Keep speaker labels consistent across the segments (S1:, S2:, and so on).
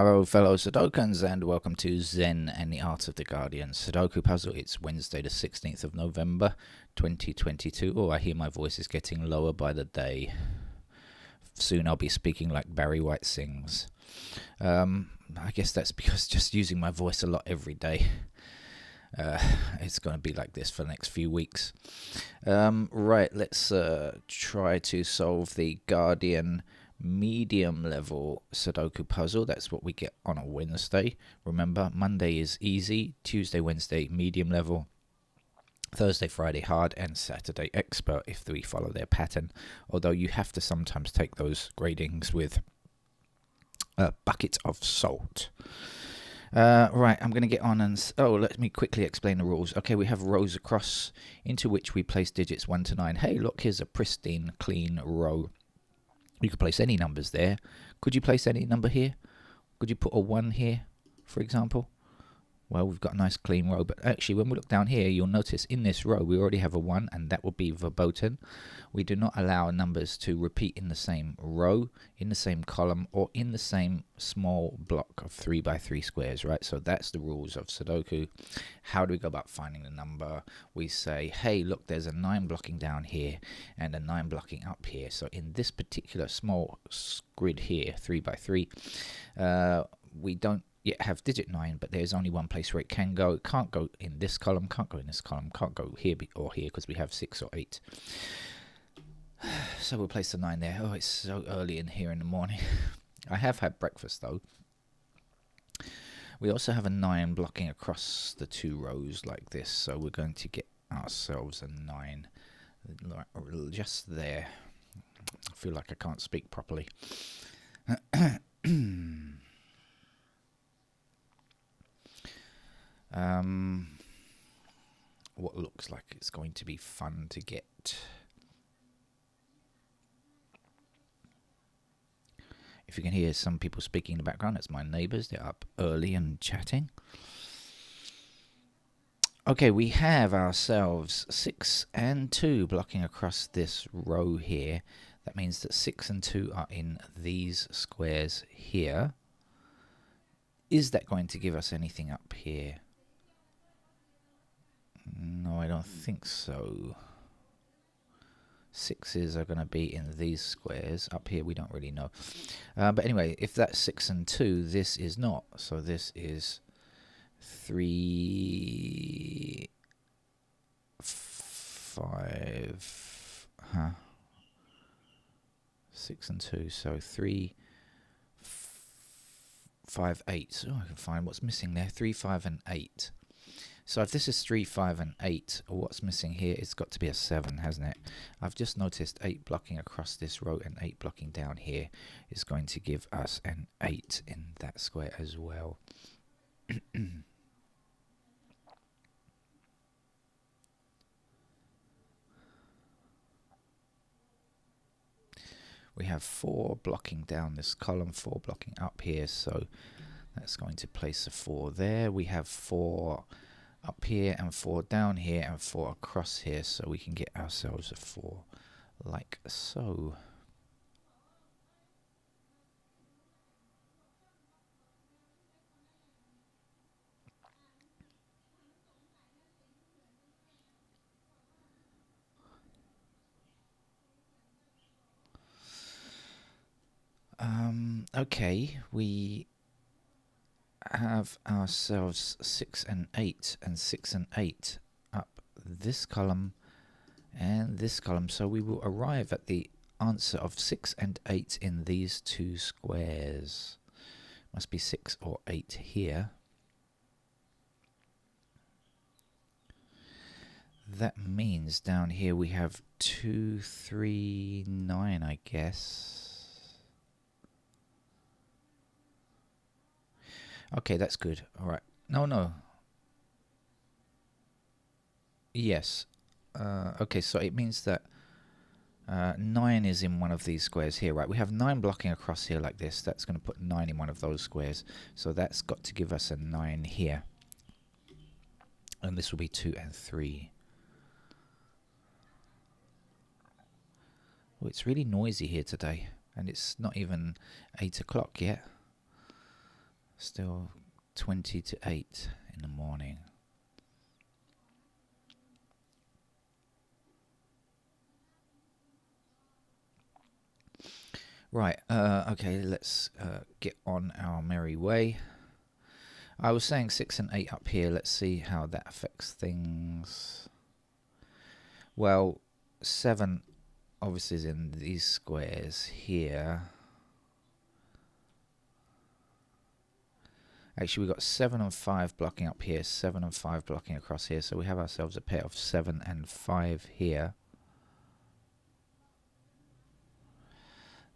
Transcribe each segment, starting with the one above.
S1: Hello, fellow Sudokans, and welcome to Zen and the Art of the Guardian Sudoku Puzzle. It's Wednesday, the 16th of November, 2022. Oh, I hear my voice is getting lower by the day. Soon I'll be speaking like Barry White sings. I guess that's because just using my voice a lot every day. It's going to be like this for the next few weeks. Right, let's try to solve the Guardian medium level Sudoku puzzle. That's what we get on a Wednesday. Remember, Monday is easy, Tuesday, Wednesday medium level, Thursday, Friday hard, and Saturday expert if we follow their pattern. Although you have to sometimes take those gradings with a bucket of salt. Right, I'm going to get on and... let me quickly explain the rules. Okay, we have rows across into which we place digits 1 to 9. Hey, look, here's a pristine, clean row. You could place any numbers there. Could you place any number here? Could you put a 1 here, for example? Well, we've got a nice clean row, but actually when we look down here, you'll notice in this row we already have a 1, and that would be verboten. We do not allow numbers to repeat in the same row, in the same column, or in the same small block of 3 by 3 squares, right? So that's the rules of Sudoku. How do we go about finding the number? We say, hey, look, there's a 9 blocking down here and a 9 blocking up here. So in this particular small grid here, 3 by 3, we don't yet have digit 9, but there's only one place where it can go. It can't go in this column, can't go in this column, can't go here or here because we have 6 or 8. So we'll place the 9 there. Oh, it's so early in here in the morning. I have had breakfast though. We also have a 9 blocking across the 2 rows like this, so we're going to get ourselves a 9 just there. I feel like I can't speak properly. What looks like it's going to be fun to get. If you can hear some people speaking in the background, that's my neighbours. They're up early and chatting. Okay, we have ourselves 6 and 2 blocking across this row here. That means that 6 and 2 are in these squares here. Is that going to give us anything up here? No, I don't think so. 6s are going to be in these squares. Up here we don't really know. But anyway, if that's 6 and 2, this is not. So this is 3, 5, 6 and 2. So 3, 5, 8. Oh, I can find what's missing there. 3, 5, and 8. So if this is 3, 5, and 8, what's missing here? It's got to be a 7, hasn't it? I've just noticed 8 blocking across this row and 8 blocking down here is going to give us an 8 in that square as well. We have 4 blocking down this column, 4 blocking up here, so that's going to place a 4 there. We have 4 up here and 4 down here and 4 across here, so we can get ourselves a 4 like so. Okay, we have ourselves 6 and 8 and 6 and 8 up this column and this column, so we will arrive at the answer of 6 and 8 in these 2 squares. Must be 6 or 8 here. That means down here we have 2, 3, 9, I guess. Okay, that's good. All right. No. Yes. Okay, so it means that 9 is in one of these squares here, right? We have 9 blocking across here like this. That's going to put 9 in one of those squares. So that's got to give us a 9 here. And this will be 2 and 3. Oh, it's really noisy here today. And it's not even 8 o'clock yet. Still 20 to 8 in the morning. Right, okay, let's get on our merry way. I was saying 6 and 8 up here. Let's see how that affects things. Well, 7 obviously is in these squares here. Actually, we've got 7 and 5 blocking up here, 7 and 5 blocking across here. So we have ourselves a pair of 7 and 5 here.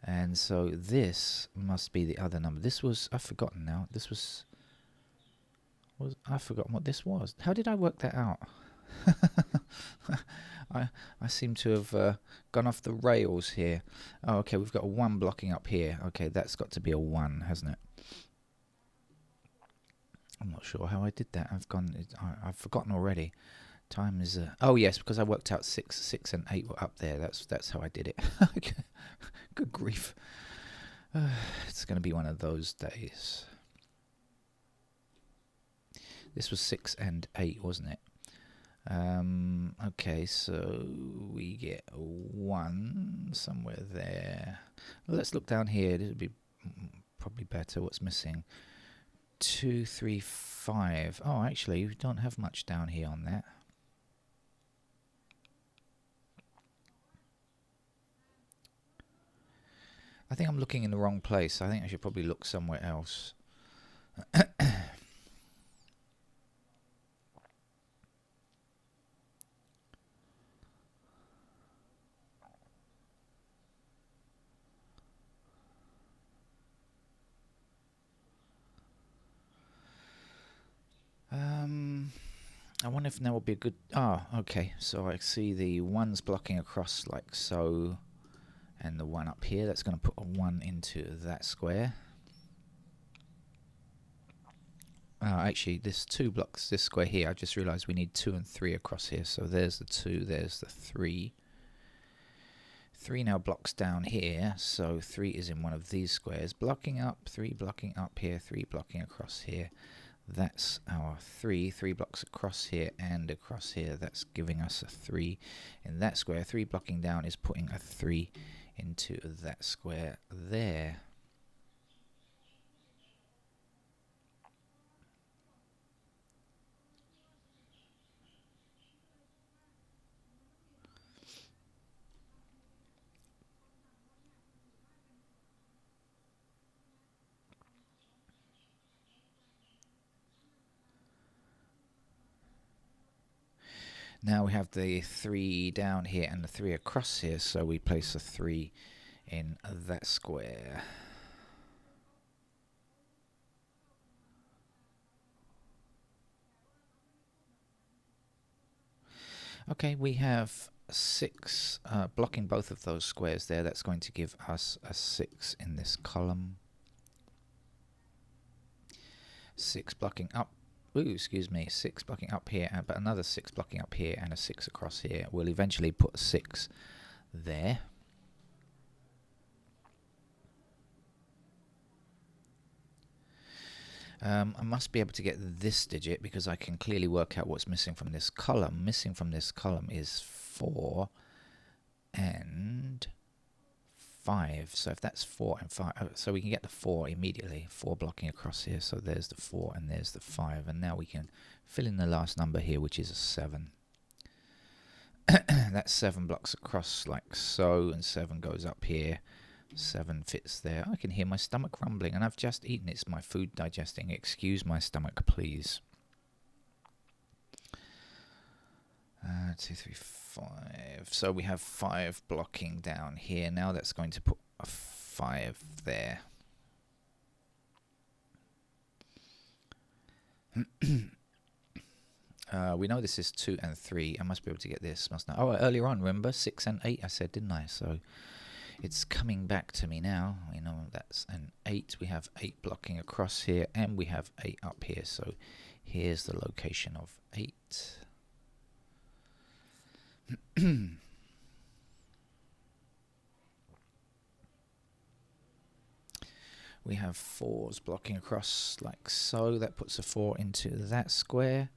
S1: And so this must be the other number. This was, I've forgotten now. This was I've forgotten what this was. How did I work that out? I seem to have gone off the rails here. Oh, okay, we've got a 1 blocking up here. Okay, that's got to be a 1, hasn't it? I'm not sure how I did that. I've forgotten already. Time is oh yes, because I worked out 6 and 8 were up there. That's how I did it. Good grief. It's going to be one of those days. This was 6 and 8, wasn't it? Okay, so we get a 1 somewhere there. Well, let's look down here. This would be probably better. What's missing? 2, 3, 5. Oh, actually, we don't have much down here on that. I think I'm looking in the wrong place. I think I should probably look somewhere else. I wonder if now would be a good... Ah, okay. So I see the 1's blocking across like so. And the 1 up here, that's going to put a 1 into that square. Actually, this 2 blocks this square here. I just realised we need 2 and 3 across here. So there's the 2, there's the 3. 3 now blocks down here. So 3 is in one of these squares. Blocking up, 3 blocking up here, 3 blocking across here. That's our 3 blocks across here and across here. That's giving us a 3 in that square. 3 blocking down is putting a 3 into that square there. Now we have the 3 down here and the 3 across here, so we place a 3 in that square. Okay, we have 6 blocking both of those squares there. That's going to give us a 6 in this column. 6 blocking up. Ooh, excuse me, 6 blocking up here, but another 6 blocking up here and a 6 across here. We'll eventually put a 6 there. I must be able to get this digit because I can clearly work out what's missing from this column. Missing from this column is 4 and 5. So if that's 4 and 5, so we can get the 4 immediately. 4 blocking across here, so there's the 4 and there's the 5. And now we can fill in the last number here, which is a 7. That's 7 blocks across like so, and 7 goes up here. 7 fits there. I can hear my stomach rumbling, and I've just eaten. It's my food digesting. Excuse my stomach, please. 2, 3, 5. So we have 5 blocking down here. Now that's going to put a 5 there. We know this is 2 and 3. I must be able to get this, mustn't I? Oh, earlier on, remember? 6 and 8 I said, didn't I? So it's coming back to me now. You know, that's an 8. We have 8 blocking across here, and we have 8 up here. So here's the location of 8. We have 4s blocking across like so. That puts a 4 into that square.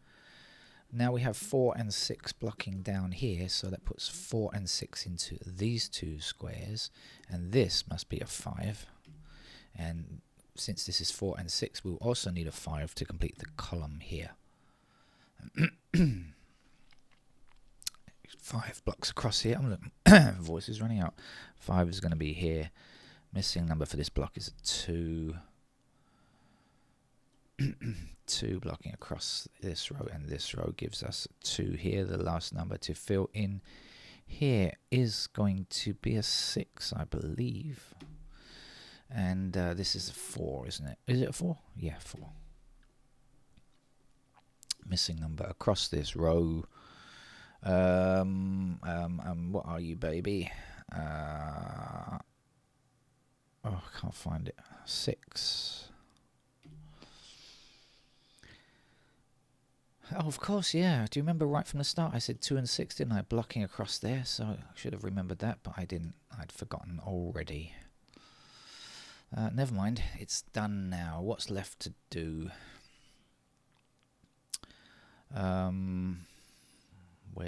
S1: Now we have 4 and 6 blocking down here, so that puts 4 and 6 into these 2 squares, and this must be a 5. And since this is 4 and 6, we'll also need a 5 to complete the column here. 5 blocks across here. Voice is running out. 5 is going to be here. Missing number for this block is a 2. 2 blocking across this row, and this row gives us 2 here. The last number to fill in here is going to be a 6, I believe. And this is a 4, isn't it? Is it a 4? Yeah, 4. Missing number across this row. What are you, baby? Oh, I can't find it. 6. Oh, of course, yeah. Do you remember right from the start I said 2 and 6, didn't I? Blocking across there, so I should have remembered that, but I didn't. I'd forgotten already. Never mind. It's done now. What's left to do? Where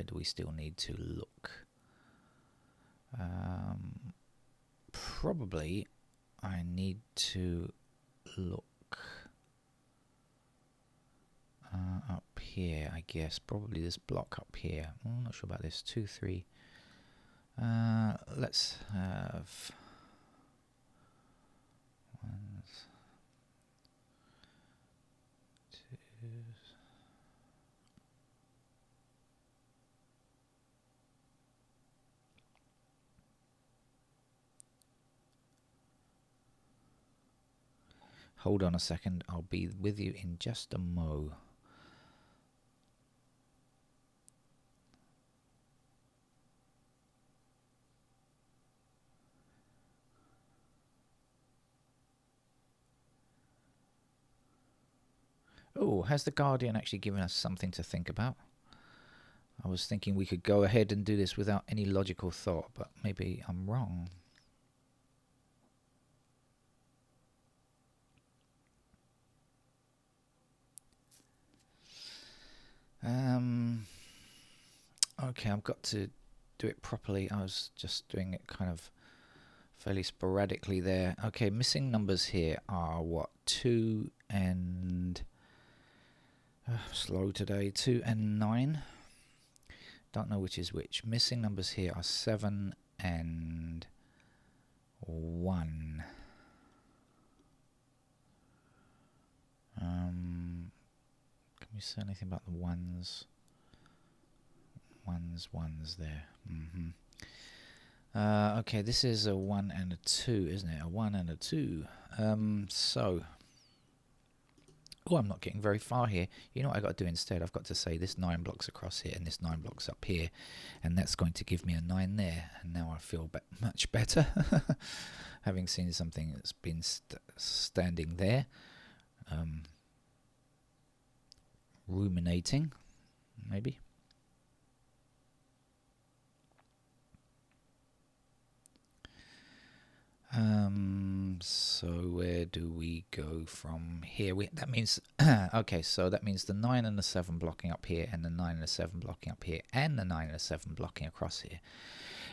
S1: do we still need to look? Probably I need to look up here, I guess. Probably this block up here. I'm not sure about this. 2, 3. Let's have 1s, 2s. Hold on a second. I'll be with you in just a mo. Oh, has the Guardian actually given us something to think about? I was thinking we could go ahead and do this without any logical thought, but maybe I'm wrong. Okay, I've got to do it properly. I was just doing it kind of fairly sporadically there. Okay, missing numbers here are what? 2 and... slow today. 2 and 9. Don't know which is which. Missing numbers here are 7 and 1. Can we say anything about the ones? Ones there. Okay, this is a 1 and a 2, isn't it? A 1 and a 2. So... Oh, I'm not getting very far here. You know what I've got to do instead? I've got to say this 9 blocks across here and this 9 blocks up here. And that's going to give me a 9 there. And now I feel much better. Having seen something that's been standing there. Ruminating, maybe. So where do we go from here? That means okay, so that means the 9 and the 7 blocking up here, and the 9 and the 7 blocking up here, and the 9 and the 7 blocking across here.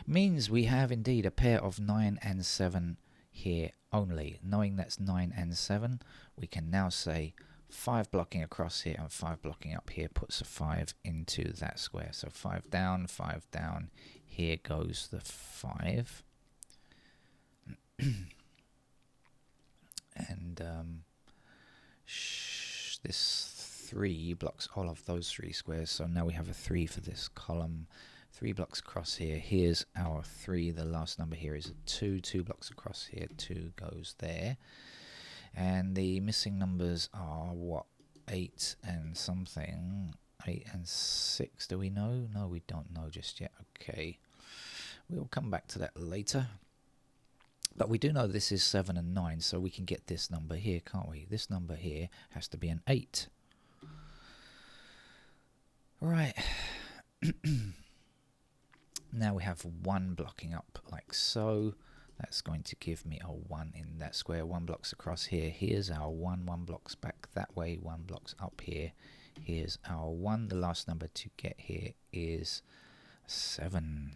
S1: Means we have indeed a pair of 9 and 7 here only. Knowing that's 9 and 7, we can now say 5 blocking across here and 5 blocking up here puts a 5 into that square. So 5 down, 5 down. Here goes the 5. And this 3 blocks all of those 3 squares, so now we have a 3 for this column. 3 blocks across here. Here's our 3. The last number here is a 2. 2 blocks across here. 2 goes there. And the missing numbers are what? 8 and something. 8 and 6. Do we know? No, we don't know just yet. Okay. We'll come back to that later. But we do know this is 7 and 9, so we can get this number here, can't we? This number here has to be an 8. Right. Now we have 1 blocking up like so. That's going to give me a 1 in that square. 1 blocks across here. Here's our 1. 1 blocks back that way. 1 blocks up here. Here's our 1. The last number to get here is 7.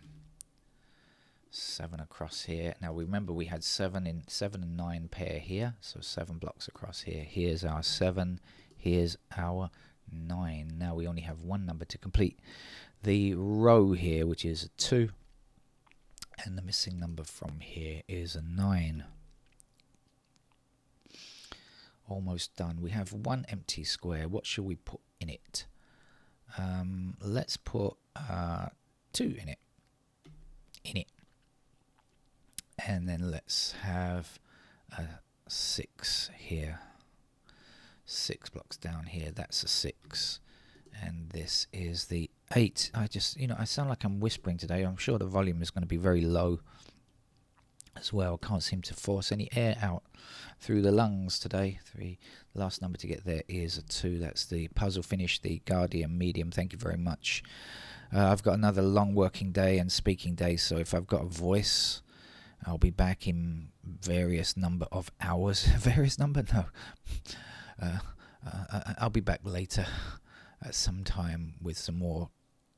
S1: 7 across here. Now remember we had 7 and 9 pair here. So 7 blocks across here. Here's our 7. Here's our 9. Now we only have 1 number to complete the row here, which is a 2. And the missing number from here is a 9. Almost done. We have 1 empty square. What shall we put in it? Let's put 2 in it. And then let's have a 6 here. 6 blocks down here. That's a 6. And this is the 8. I just, I sound like I'm whispering today. I'm sure the volume is going to be very low as well. Can't seem to force any air out through the lungs today. 3. The last number to get there is a 2. That's the puzzle finished, the Guardian medium. Thank you very much. I've got another long working day and speaking day, so if I've got a voice, I'll be back in various number of hours. Various number? No. I'll be back later at some time with some more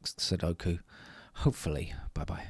S1: Sudoku. Hopefully. Bye-bye.